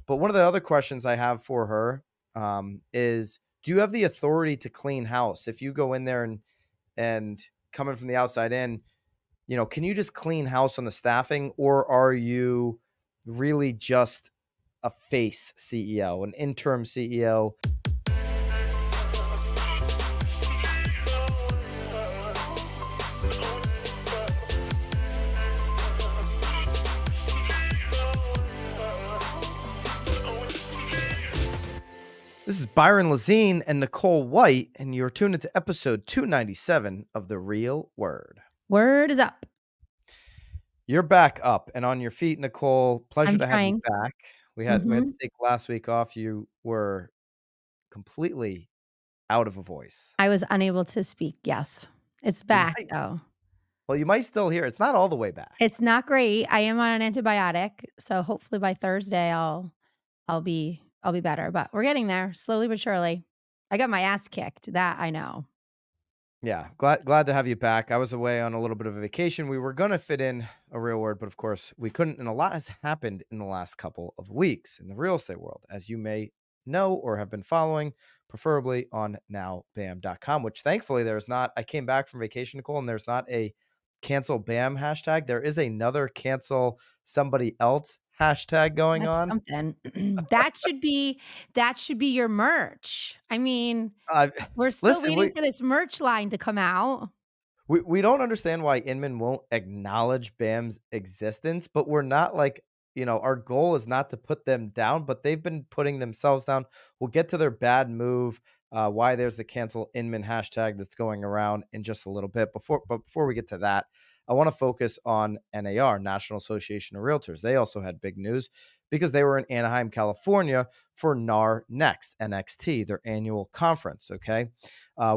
But one of the other questions I have for her is, do you have the authority to clean house? If you go in there and coming from the outside in, you know, can you just clean house on the staffing, or are you really just a face CEO, an interim CEO? This is Byron Lazine and Nicole White, and you're tuned into episode 297 of The Real Word. Word is up. You're back up and on your feet, Nicole. Pleasure to have you back. We had to take last week off. You were completely out of a voice. I was unable to speak. Yes. It's back though. Well, you might still hear it. It's not all the way back. It's not great. I am on an antibiotic, so hopefully by Thursday I'll be better, but we're getting there slowly but surely. I got my ass kicked. That I know. Yeah. Glad to have you back. I was away on a little bit of a vacation. We were going to fit in a real word, but of course we couldn't. And a lot has happened in the last couple of weeks in the real estate world, as you may know or have been following, preferably on nowbam.com, which thankfully there's not. I came back from vacation, Nicole, and there's not a cancel BAM hashtag. There is another cancel somebody else hashtag going on. Something. that should be your merch. I mean, we're still waiting for this merch line to come out. We don't understand why Inman won't acknowledge BAM's existence, but we're not like, you know, our goal is not to put them down, but they've been putting themselves down. We'll get to their bad move, why there's the CancelInman hashtag that's going around in just a little bit. But before we get to that, I want to focus on NAR, National Association of Realtors. They also had big news because they were in Anaheim, California for NAR NXT, their annual conference, okay?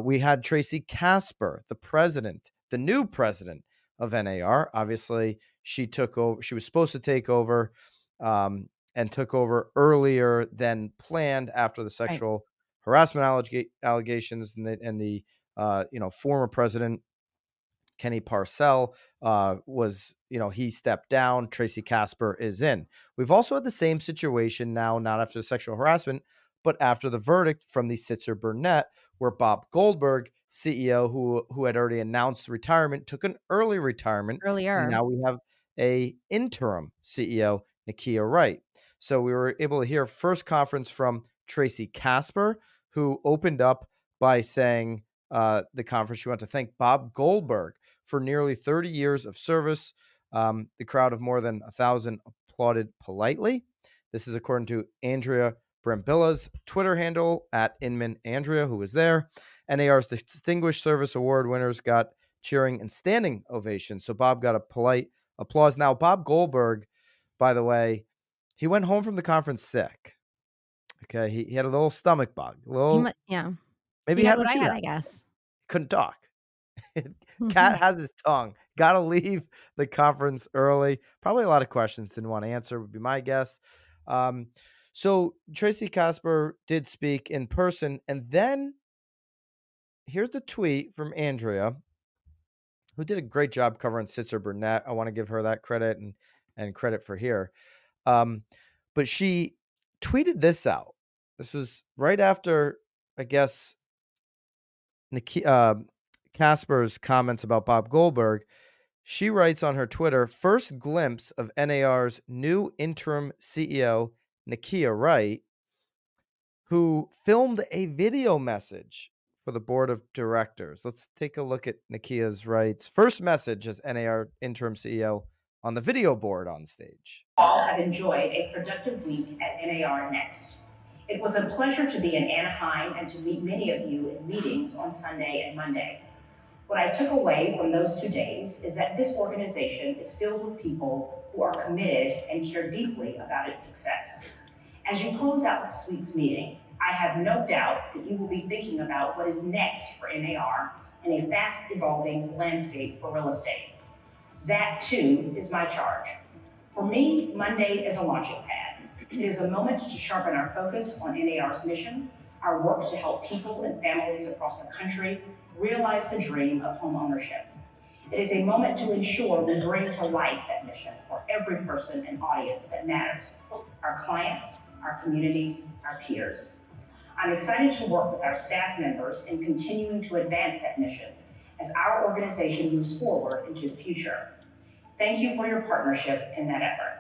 We had Tracy Casper, the new president of NAR. Obviously, she took over. She was supposed to take over and took over earlier than planned after the sexual harassment allegations and the former president Kenny Parcell was, he stepped down. Tracy Casper is in. We've also had the same situation now, not after the sexual harassment, but after the verdict from the Sitzer-Burnett, where Bob Goldberg, CEO, who had already announced retirement, took an early retirement. Earlier. And now we have a interim CEO, Nykia Wright. So we were able to hear first conference from Tracy Casper, who opened up by saying the conference, she wanted to thank Bob Goldberg for nearly 30 years of service. The crowd of more than 1,000 applauded politely. This is according to Andrea Brambila's Twitter handle at Inman Andrea, who was there. NAR's Distinguished Service Award winners got cheering and standing ovations. So Bob got a polite applause. Now, Bob Goldberg, by the way, he went home from the conference sick. Okay, he had a little stomach bug. Maybe he had what I had, I guess. Couldn't talk. Cat has his tongue. Got to leave the conference early. Probably a lot of questions didn't want to answer, would be my guess. So Tracy Casper did speak in person. And then here's the tweet from Andrea, who did a great job covering Sitzer-Burnett. I want to give her that credit and credit for here. But she tweeted this out. This was right after, I guess, Casper's comments about Bob Goldberg. She writes on her Twitter, first glimpse of NAR's new interim CEO, Nykia Wright, who filmed a video message for the board of directors. Let's take a look at Nykia Wright's first message as NAR interim CEO on the video board on stage. All have enjoyed a productive week at NAR NXT. It was a pleasure to be in Anaheim and to meet many of you in meetings on Sunday and Monday. What I took away from those 2 days is that this organization is filled with people who are committed and care deeply about its success. As you close out this week's meeting, I have no doubt that you will be thinking about what is next for NAR in a fast evolving landscape for real estate. That too is my charge. For me, Monday is a launching pad. It is a moment to sharpen our focus on NAR's mission, our work to help people and families across the country realize the dream of home ownership. It is a moment to ensure we bring to life that mission for every person and audience that matters, our clients, our communities, our peers. I'm excited to work with our staff members in continuing to advance that mission as our organization moves forward into the future. Thank you for your partnership in that effort.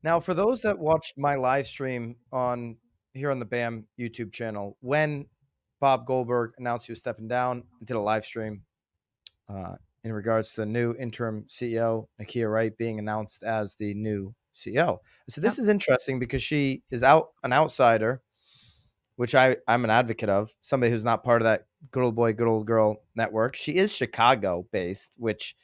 Now, for those that watched my live stream on here on the BAM YouTube channel, when Bob Goldberg announced he was stepping down, I did a live stream in regards to the new interim CEO, Nykia Wright, being announced as the new CEO. I said, this is interesting because she is an outsider, which I'm an advocate of, somebody who's not part of that good old boy, good old girl network. She is Chicago based, which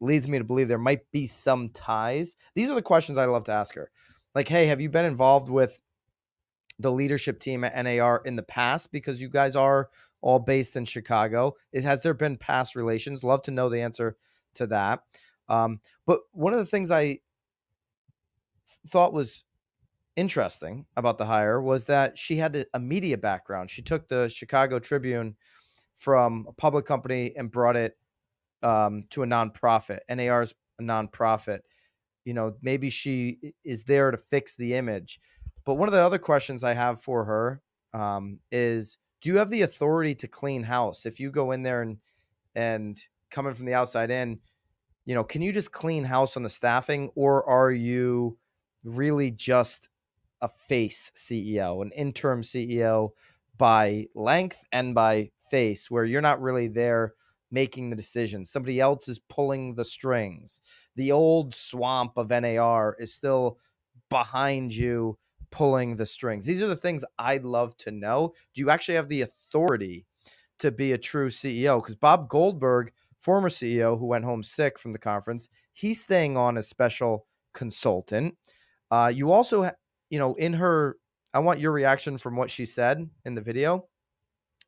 leads me to believe there might be some ties. These are the questions I love to ask her. Like, hey, have you been involved with the leadership team at NAR in the past? Because you guys are all based in Chicago. Has there been past relations? Love to know the answer to that. But one of the things I thought was interesting about the hire was that she had a media background. She took the Chicago Tribune from a public company and brought it to a nonprofit. NAR's a nonprofit. You know, maybe she is there to fix the image. But one of the other questions I have for her is, do you have the authority to clean house? If you go in there and coming from the outside in, you know, can you just clean house on the staffing, or are you really just a face CEO, an interim CEO by length and by face, where you're not really there making the decisions? Somebody else is pulling the strings. The old swamp of NAR is still behind you pulling the strings. These are the things I'd love to know. Do you actually have the authority to be a true CEO? Because Bob Goldberg, former CEO who went home sick from the conference, he's staying on as special consultant. You also, you know, in her, I want your reaction from what she said in the video.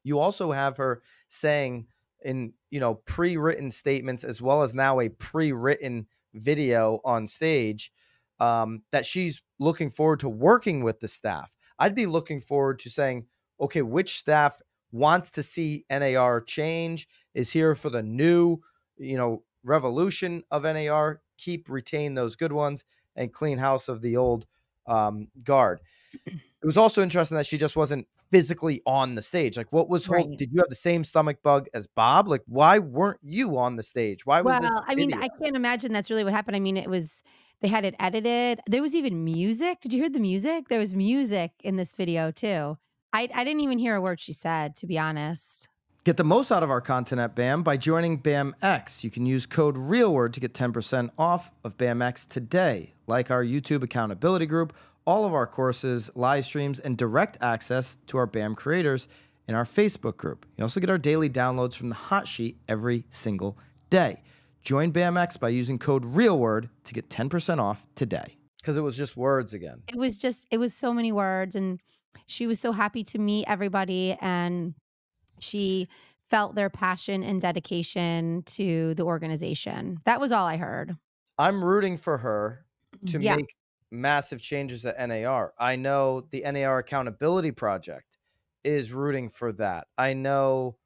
You also have her saying in, you know, pre-written statements, as well as now a pre-written video on stage, that she's looking forward to working with the staff. I'd be looking forward to saying, okay, which staff wants to see NAR change, is here for the new, you know, revolution of NAR, retain those good ones and clean house of the old guard. It was also interesting that she just wasn't physically on the stage. Like, what was Right. did you have the same stomach bug as Bob? Like, why weren't you on the stage? Why was this Well, I mean, video? I can't imagine that's really what happened. I mean, they had it edited. There was even music. Did you hear the music? There was music in this video too. I didn't even hear a word she said, to be honest. Get the most out of our content at BAM by joining BAMX. You can use code REALWORD to get 10% off of BAMX today. Like our YouTube accountability group, all of our courses, live streams, and direct access to our BAM creators in our Facebook group. You also get our daily downloads from the hot sheet every single day. Join BAMX by using code REALWORD to get 10% off today. Because it was just words again. It was so many words, and she was so happy to meet everybody, and she felt their passion and dedication to the organization. That was all I heard. I'm rooting for her to Yeah. make massive changes at NAR. I know the NAR Accountability Project is rooting for that. I know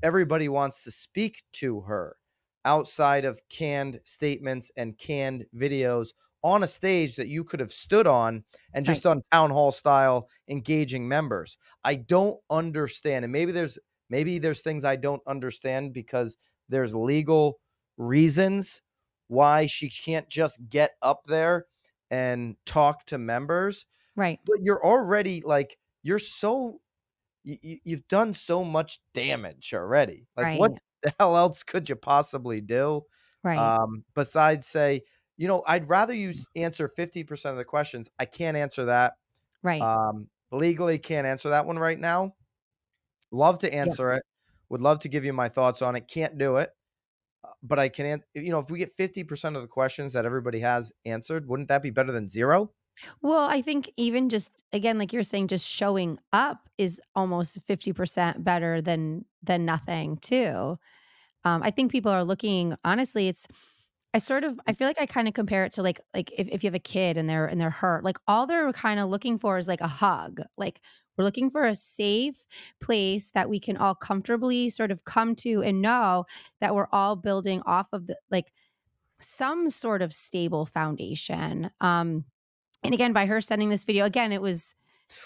everybody wants to speak to her outside of canned statements and canned videos on a stage that you could have stood on and just done town hall style engaging members. I don't understand. And maybe there's things I don't understand because there's legal reasons why she can't just get up there and talk to members. Right. But you're already like, you've done so much damage already. Like, what the hell else could you possibly do? Right. Besides say, you know, I'd rather you answer 50% of the questions. I can't answer that. Right. Legally can't answer that one right now. Love to answer it. Would love to give you my thoughts on it. Can't do it. But I can, you know, if we get 50% of the questions that everybody has answered, wouldn't that be better than zero? Well, I think even just, again, like you're saying, just showing up is almost 50% better than nothing too. I think people are looking, honestly, I feel like I kind of compare it to like if you have a kid and they're hurt, like all they're kind of looking for is like a hug. Like, we're looking for a safe place that we can all comfortably sort of come to and know that we're all building off of the, like, some sort of stable foundation. And again, by her sending this video, again, it was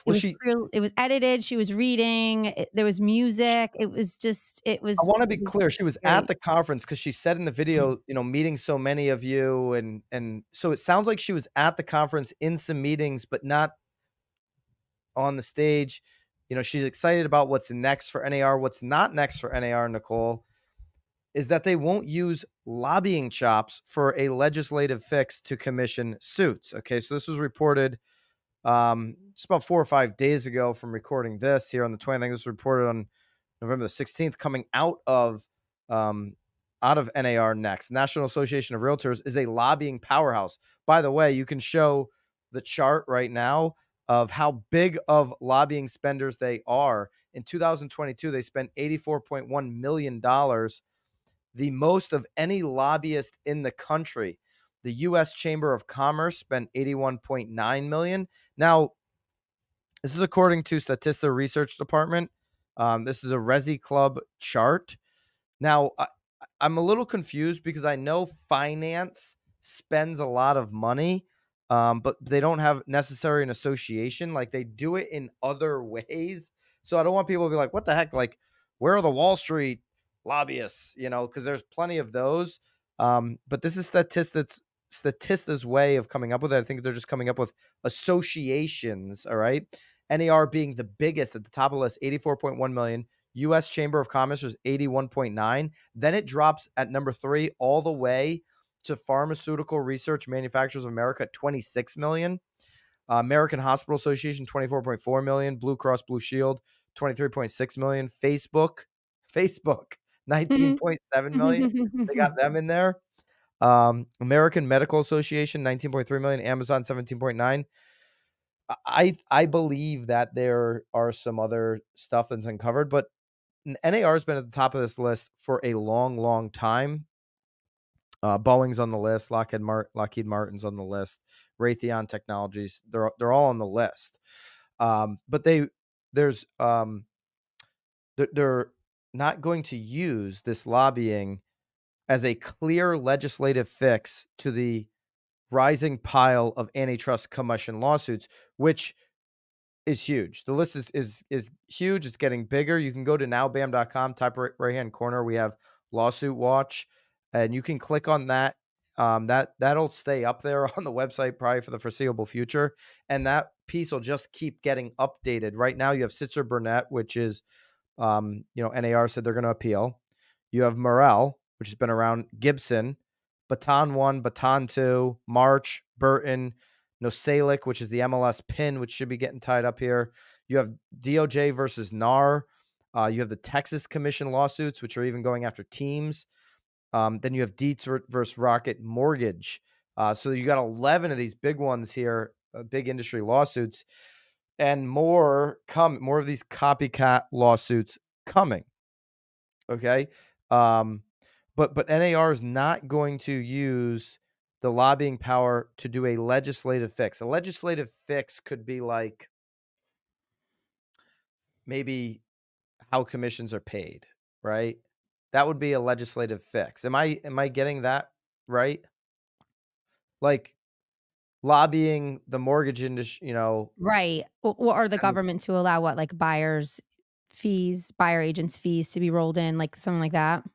Well, clear, it was edited. She was reading. There was music. It was just, I want to be clear. She was at great. the conference because she said in the video, meeting so many of you, and so it sounds like she was at the conference in some meetings, but not on the stage. She's excited about what's next for NAR. What's not next for NAR, Nicole, is that they won't use lobbying chops for a legislative fix to commission suits. Okay, so this was reported just about 4 or 5 days ago from recording this here on the 20th. I think this was reported on November the 16th, coming out of NAR NXT. National Association of Realtors is a lobbying powerhouse. By the way, you can show the chart right now of how big of lobbying spenders they are. In 2022, they spent $84.1 million, the most of any lobbyist in the country. The U.S. Chamber of Commerce spent $81.9 million. Now, this is according to Statista Research Department. This is a Resi Club chart. Now, I'm a little confused because I know finance spends a lot of money, but they don't have necessarily an association. Like, they do it in other ways. So I don't want people to be like, what the heck? Like, where are the Wall Street lobbyists? Because there's plenty of those. But this is Statista's way of coming up with it. I think they're just coming up with associations. All right. NAR being the biggest at the top of the list, 84.1 million. U.S. Chamber of Commerce is 81.9. Then it drops at number 3 all the way to Pharmaceutical Research Manufacturers of America at 26 million. American Hospital Association, 24.4 million. Blue Cross Blue Shield, 23.6 million. Facebook, 19.7 million. They got them in there. American Medical Association, 19.3 million. Amazon, 17.9. I believe that there are some other stuff that's uncovered, but NAR has been at the top of this list for a long, long time. Boeing's on the list. Lockheed Martin's on the list. Raytheon Technologies, they're all on the list. But they're not going to use this lobbying as a clear legislative fix to the rising pile of antitrust commission lawsuits, which is huge. The list is huge. It's getting bigger. You can go to nowbam.com, type right-hand corner. We have Lawsuit Watch, and you can click on that. That'll stay up there on the website probably for the foreseeable future. And that piece will just keep getting updated. Right now you have Sitzer Burnett, which is, NAR said they're going to appeal. You have Morrell, which has been around, Gibson, Baton 1, Baton 2, March, Burton, Nosalic, which is the MLS pin, which should be getting tied up here. You have DOJ versus NAR. You have the Texas Commission lawsuits, which are even going after teams. Then you have Dietz versus Rocket Mortgage. So you got 11 of these big ones here, big industry lawsuits, and more of these copycat lawsuits coming. Okay. But NAR is not going to use the lobbying power to do a legislative fix. A legislative fix could be like maybe how commissions are paid, right? That would be a legislative fix. Am I getting that right? Like lobbying the mortgage industry, Right. Or the government to allow what, like buyer agents' fees to be rolled in, like something like that.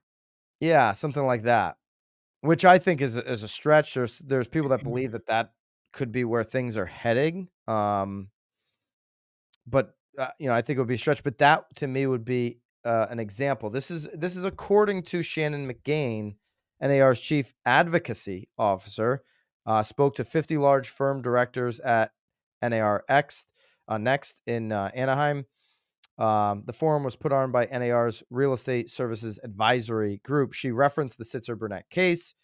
Yeah, something like that. Which I think is a stretch. There's people that believe that could be where things are heading. But I think it would be a stretch. But that to me would be an example. This is according to Shannon McGain, NAR's chief advocacy officer, spoke to 50 large firm directors at NAR NXT in Anaheim. The forum was put on by NAR's Real Estate Services Advisory Group. She referenced the Sitzer Burnett case,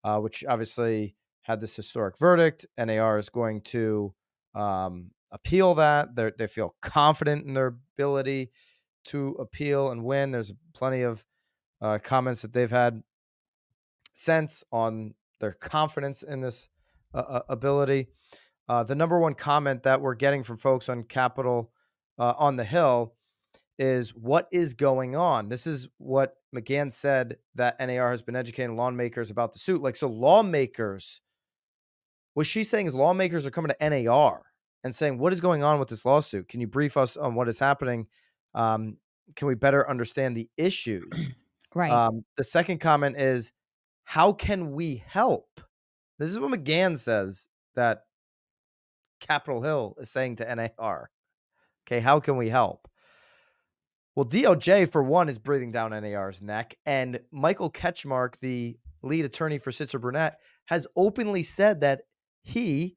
which obviously had this historic verdict. NAR is going to appeal that. They feel confident in their ability to appeal and win. There's plenty of comments that they've had since on their confidence in this ability. The number one comment that we're getting from folks on Capitol on the Hill is, what is going on? This is what McGann said, that NAR has been educating lawmakers about the suit. So lawmakers What she's saying is lawmakers are coming to NAR and saying, what is going on with this lawsuit? Can you brief us on what is happening? Can we better understand the issues? Right. The second comment is, how can we help? This is what McGahn says that Capitol Hill is saying to NAR. Okay, how can we help? Well, DOJ, for one, is breathing down NAR's neck. And Michael Ketchmark, the lead attorney for Sitzer Burnett, has openly said that he,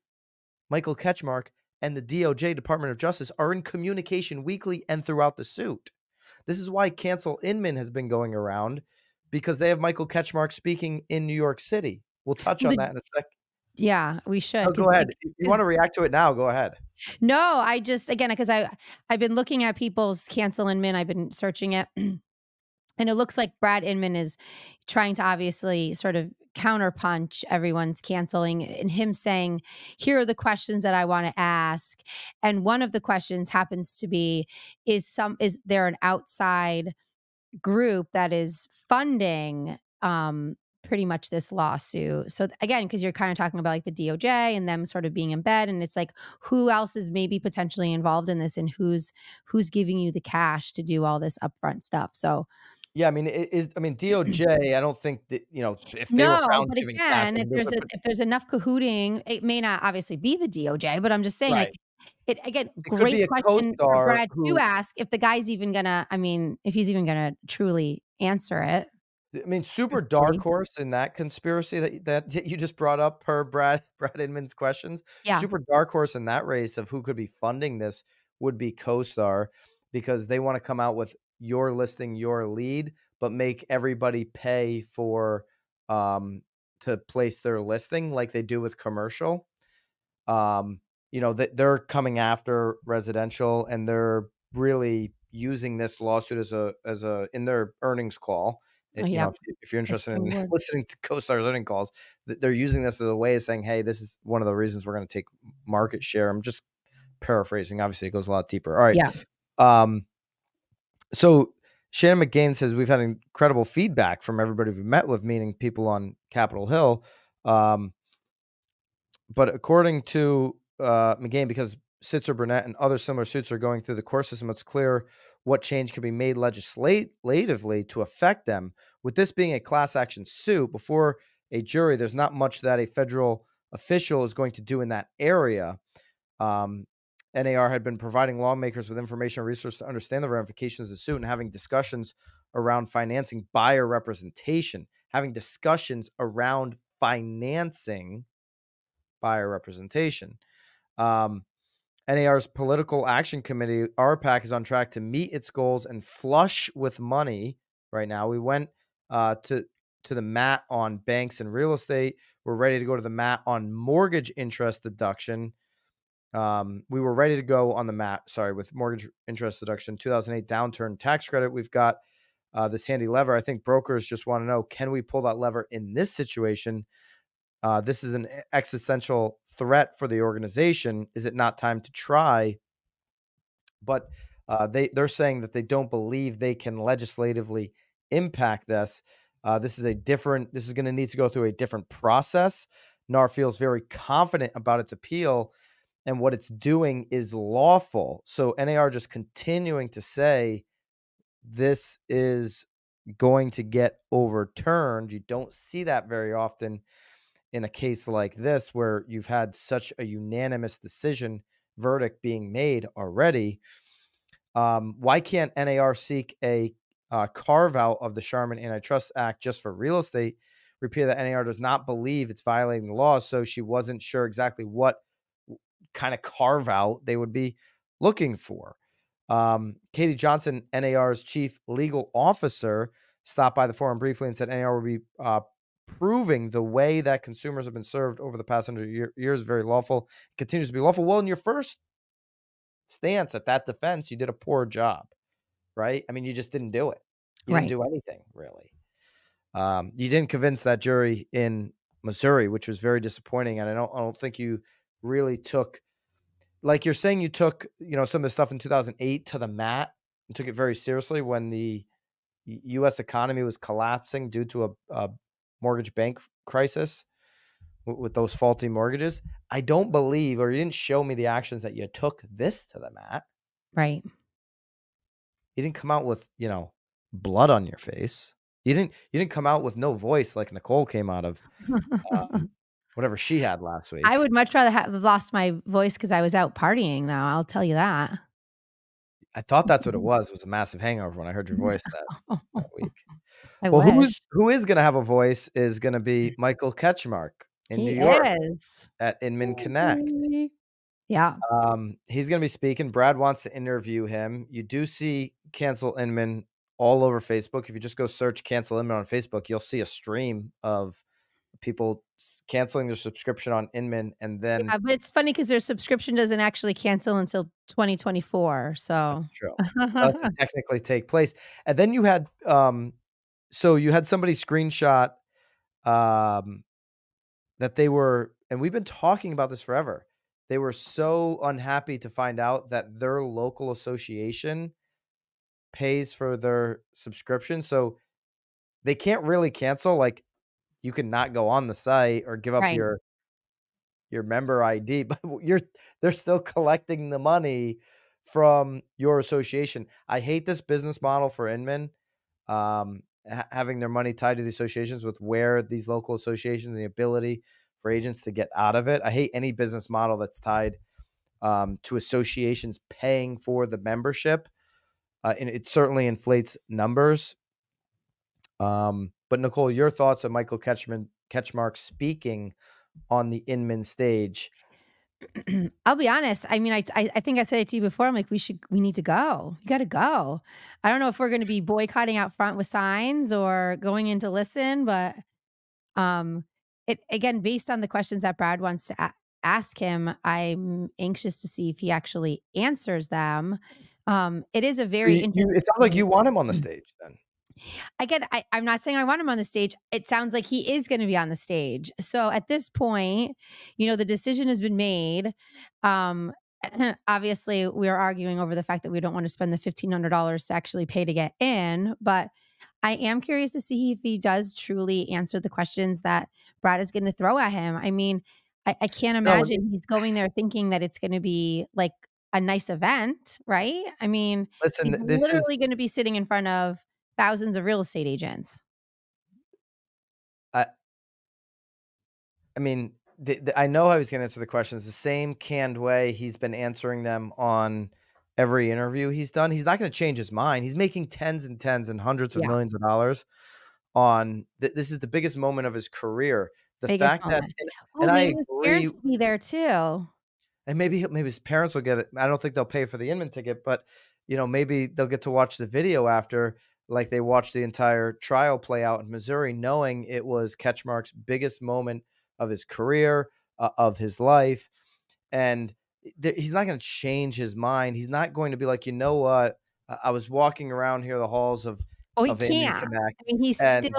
Michael Ketchmark, and the DOJ, Department of Justice, are in communication weekly and throughout the suit. This is why CancelInman has been going around, because they have Michael Ketchmark speaking in New York City. We'll touch on that in a sec. Yeah, we should. Oh, go ahead. If you want to react to it now, go ahead. No, I just, again, because I've been looking at people's CancelInman. I've been searching it. And it looks like Brad Inman is trying to obviously sort of counterpunch everyone's canceling, and him saying, here are the questions that I want to ask. And one of the questions happens to be, is there an outside group that is funding pretty much this lawsuit? So again, because you're kind of talking about like the DOJ and them sort of being in bed, and it's like, who else is maybe potentially involved in this, and who's giving you the cash to do all this upfront stuff? So yeah, I mean, DOJ, I don't think that, if they were no, found but giving cash, again, they do it, if there's enough cahooting, it may not obviously be the DOJ, but I'm just saying, like, right. it again, It could be great a question for co-star Brad to who, ask if the guy's even gonna, I mean, if he's even gonna truly answer it. super dark Truthfully. horse in that conspiracy that you just brought up per Brad Inman's questions. Yeah. Super dark horse in that race of who could be funding this would be co-star, because they want to come out with your listing, your lead, but make everybody pay for to place their listing like they do with commercial. They're coming after residential, and they're really using this lawsuit as a in their earnings call. Oh, yeah. If you're interested in Springboard. listening to CoStar's earnings calls, they're using this as a way of saying, hey, this is one of the reasons we're going to take market share. I'm just paraphrasing. Obviously, it goes a lot deeper. All right. Yeah. So Shannon McGahn says we've had incredible feedback from everybody we've met with, meaning people on Capitol Hill. But according to McGahn, because Sitzer Burnett and other similar suits are going through the court system, it's clear what change can be made legislatively to affect them. With this being a class action suit before a jury, there's not much that a federal official is going to do in that area. NAR had been providing lawmakers with information and resources to understand the ramifications of the suit and having discussions around financing buyer representation, buyer representation. NAR's Political Action Committee, RPAC, is on track to meet its goals and flush with money right now. We went to the mat on banks and real estate. We're ready to go to the mat on mortgage interest deduction. We were ready to go on the mat, with mortgage interest deduction, 2008 downturn tax credit. We've got this handy lever. I think brokers just want to know, can we pull that lever in this situation? This is an existential threat for the organization. Is it not time to try? But they're saying that they don't believe they can legislatively impact this. This is going to need to go through a different process. NAR feels very confident about its appeal, and what it's doing is lawful. So NAR just continuing to say this is going to get overturned. You don't see that very often in a case like this, where you've had such a unanimous verdict being made already. Why can't NAR seek a carve out of the Sharman Antitrust Act just for real estate? Repeat that NAR does not believe it's violating the law, so she wasn't sure exactly what kind of carve out they would be looking for. Katie Johnson, NAR's chief legal officer, stopped by the forum briefly and said NAR will be proving the way that consumers have been served over the past 100 years very lawful, continues to be lawful. Well, in your first stance at that defense, you did a poor job, right? I mean, you just didn't do it. You didn't do anything, really. You didn't convince that jury in Missouri, which was very disappointing. And I don't think you really took, like you're saying, you took, some of the stuff in 2008 to the mat and took it very seriously when the U.S. economy was collapsing due to a mortgage bank crisis. with those faulty mortgages. I don't believe, or you didn't show me the actions that you took this to them at. Right. You didn't come out with, blood on your face. You didn't come out with no voice like Nicole came out of whatever she had last I week. would much rather have lost my voice because I was out partying, though, I'll tell you that. I thought that's what it was a massive hangover when I heard your voice that week. I Well, wish. who is gonna have a voice is gonna be Michael Ketchmark in New He York is. at Inman Connect. Yeah. He's gonna be speaking. Brad wants to interview him. You do see Cancel Inman all over Facebook. If you just go search Cancel Inman on Facebook, you'll see a stream of people canceling their subscription on Inman, and then Yeah, but it's funny because their subscription doesn't actually cancel until 2024, that's so true. Doesn't technically take place. And then you had so you had somebody screenshot um that they were, and we've been talking about this forever. They were so unhappy to find out that their local association pays for their subscription. So they can't really cancel. Like, you can not go on the site or give up Right. your member ID, but they're still collecting the money from your association. I hate this business model for Inman, having their money tied to the associations with where these local associations, the ability for agents to get out of it. I hate any business model that's tied to associations paying for the membership. And it certainly inflates numbers. But Nicole, your thoughts on Michael Ketchmark speaking on the Inman stage? I'll be honest, I mean, I think I said it to you before, I'm like, we need to go. You gotta go. I don't know if we're gonna be boycotting out front with signs or going in to listen, but, um, it again, based on the questions that Brad wants to ask him, I'm anxious to see if he actually answers them. It is a So very it sounds like interesting. you want him on the stage then. Again, I'm not saying I want him on the stage. It sounds like he is gonna be on the stage. So at this point, the decision has been made. Um, obviously, we are arguing over the fact that we don't wanna spend the $1,500 to actually pay to get in, but I am curious to see if he does truly answer the questions that Brad is gonna throw at him. I mean, I can't No, imagine he's going there thinking that it's gonna be, like, a nice event, right? I mean, he's listen, this is literally gonna be sitting in front of thousands of real estate agents. I I mean, I know how he's gonna answer the questions the same canned way he's been answering them on every interview he's done. He's not gonna change his mind. He's making tens and tens and hundreds of Yeah, millions of dollars on this is the biggest moment of his career. The biggest fact that moment. Oh, and I maybe his agree, parents will be there too. and maybe his parents will get it. I don't think they'll pay for the Inman ticket, but, maybe they'll get to watch the video after, like they watched the entire trial play out in Missouri, knowing it was Ketchmark's biggest moment of his career, of his life, and he's not gonna change his mind. He's not going to be like, "You know what? I was walking around here the halls of Oh, he Inman can't. I Connect, mean, and"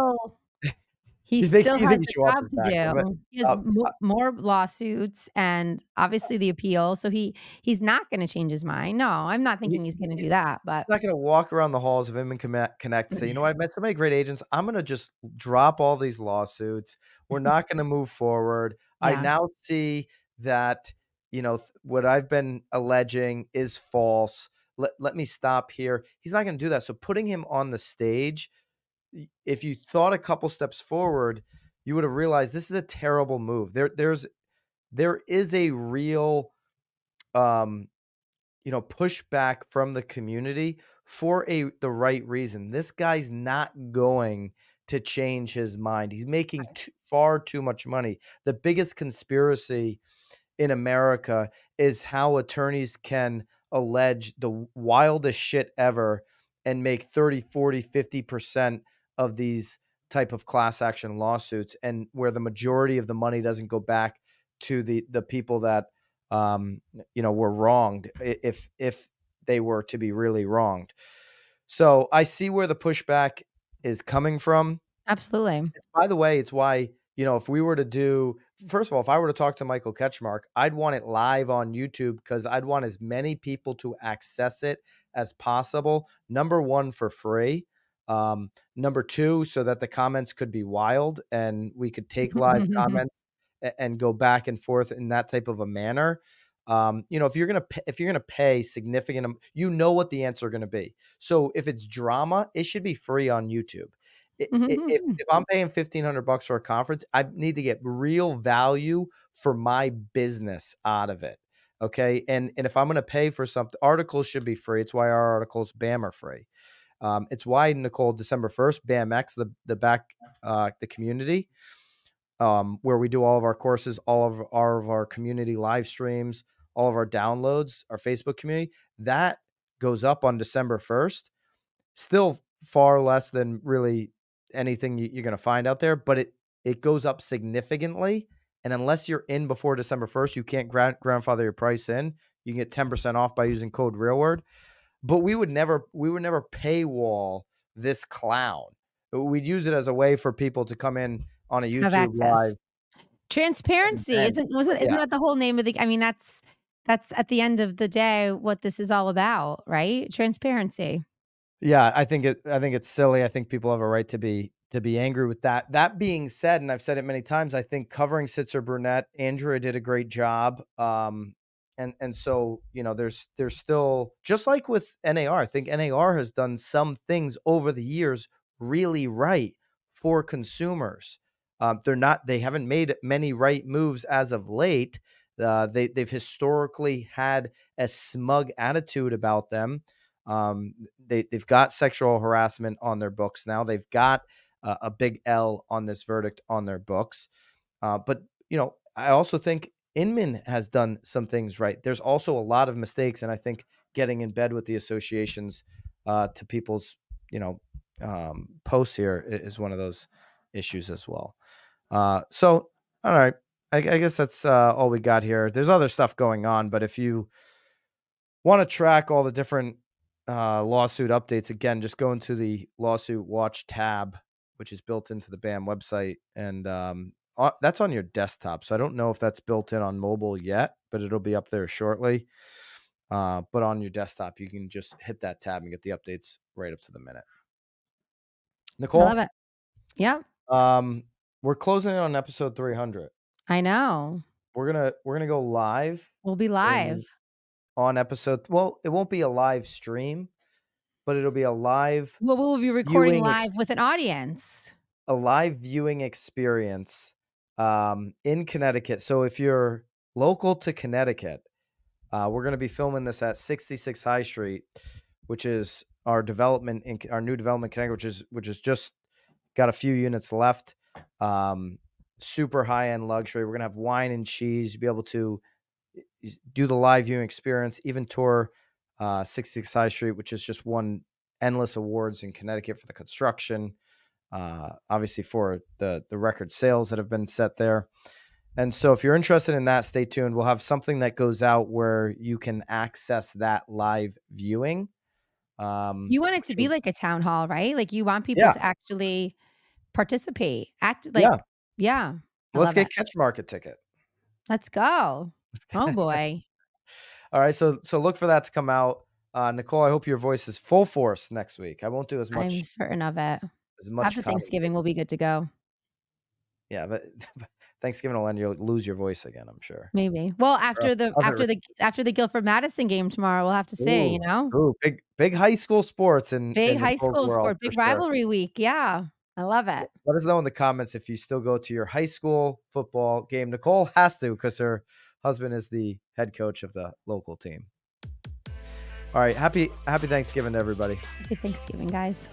he he's making still you has think you a should watch job this to back, but, do. He has uh, more lawsuits and obviously the appeal, so he's not gonna change his mind. No, I'm not thinking he's gonna he's do that, but not gonna walk around the halls of Inman Connect and say, "You know what? I've met so many great agents. I'm gonna just drop all these lawsuits. We're not gonna move forward. I yeah. now see that, what I've been alleging is false. Let me stop here." He's not gonna do that. So putting him on the stage, if you thought a couple steps forward, you would have realized this is a terrible move. There is a real um pushback from the community for the right reason. This guy's not going to change his mind. He's making far too much money. The biggest conspiracy in America is how attorneys can allege the wildest shit ever and make 30, 40, 50% of these type of class action lawsuits, and where the majority of the money doesn't go back to the people that were wronged, if they were to be really wronged. So I see where the pushback is coming from. Absolutely. By the way, it's why, if we were to do, first of all, if I were to talk to Michael Ketchmark, I'd want it live on YouTube because I'd want as many people to access it as possible. Number one, for free. Number two, so that the comments could be wild and we could take live comments and go back and forth in that type of a manner. If you're gonna pay significant, you know what the answer going to be. So if it's drama, it should be free on YouTube. If I'm paying $1,500 for a conference, I need to get real value for my business out of it. Okay. And if I'm going to pay for something, articles should be free. It's why our articles, BAM, are free. It's why, Nicole, December 1st, BAMX, the community, where we do all of our courses, all of our community live streams, all of our downloads, our Facebook community, that goes up on December 1st. Still far less than really anything you're going to find out there, but it goes up significantly. And unless you're in before December 1st, you can't grandfather your price in. You can get 10% off by using code REALWORD. But we would never paywall this clown. We'd use it as a way for people to come in on a YouTube live. Transparency isn't that the whole name of the? I mean, that's at the end of the day what this is all about, right? Transparency. Yeah, I think it's silly. I think people have a right to be angry with that. That being said, and I've said it many times, I think covering Sitzer Brunette, Andrea did a great job. And so, there's still, just like with NAR, I think NAR has done some things over the years really right for consumers. They haven't made many right moves as of late. They've historically had a smug attitude about them. They've got sexual harassment on their books now. They've got a big L on this verdict on their books. But I also think Inman has done some things right. There's also a lot of mistakes, and I think getting in bed with the associations to people's posts here is one of those issues as well. So all right, I guess that's all we got here. There's other stuff going on, but if you want to track all the different lawsuit updates, again, just go into the lawsuit watch tab, which is built into the BAM website, and that's on your desktop. So I don't know if that's built in on mobile yet, but it'll be up there shortly. But on your desktop, you can just hit that tab and get the updates right up to the minute. Nicole, I love it. Yeah. We're closing in on episode 300. I know. We're gonna go live. We'll be live on episode. Well, it won't be a live stream, but it'll be a live. Well, we'll be recording live with an audience. A live viewing experience in Connecticut. So if you're local to Connecticut, we're going to be filming this at 66 High Street, which is our new development in Connecticut, which is just got a few units left. Super high-end luxury. We're going to have wine and cheese. You'll be able to do the live viewing experience, even tour 66 High Street, which is just won endless awards in Connecticut for the construction, obviously for the record sales that have been set there. And so if you're interested in that, stay tuned. We'll have something that goes out where you can access that live viewing. You want it to be like a town hall, right? Like you want people to actually participate, yeah. Let's get Ketchmark a ticket. Let's go. Oh boy. All right. So look for that to come out. Nicole, I hope your voice is full force next week. I won't do as much. I'm certain of it. As much after Thanksgiving, we'll be good to go. Yeah, but Thanksgiving will end. You'll lose your voice again, I'm sure. Maybe. Well, after the Guilford Madison game tomorrow, we'll have to see. Big high school sports and big high school sport, big rivalry week. Yeah, I love it. Let us know in the comments if you still go to your high school football game. Nicole has to because her husband is the head coach of the local team. All right, happy Thanksgiving to everybody. Happy Thanksgiving, guys.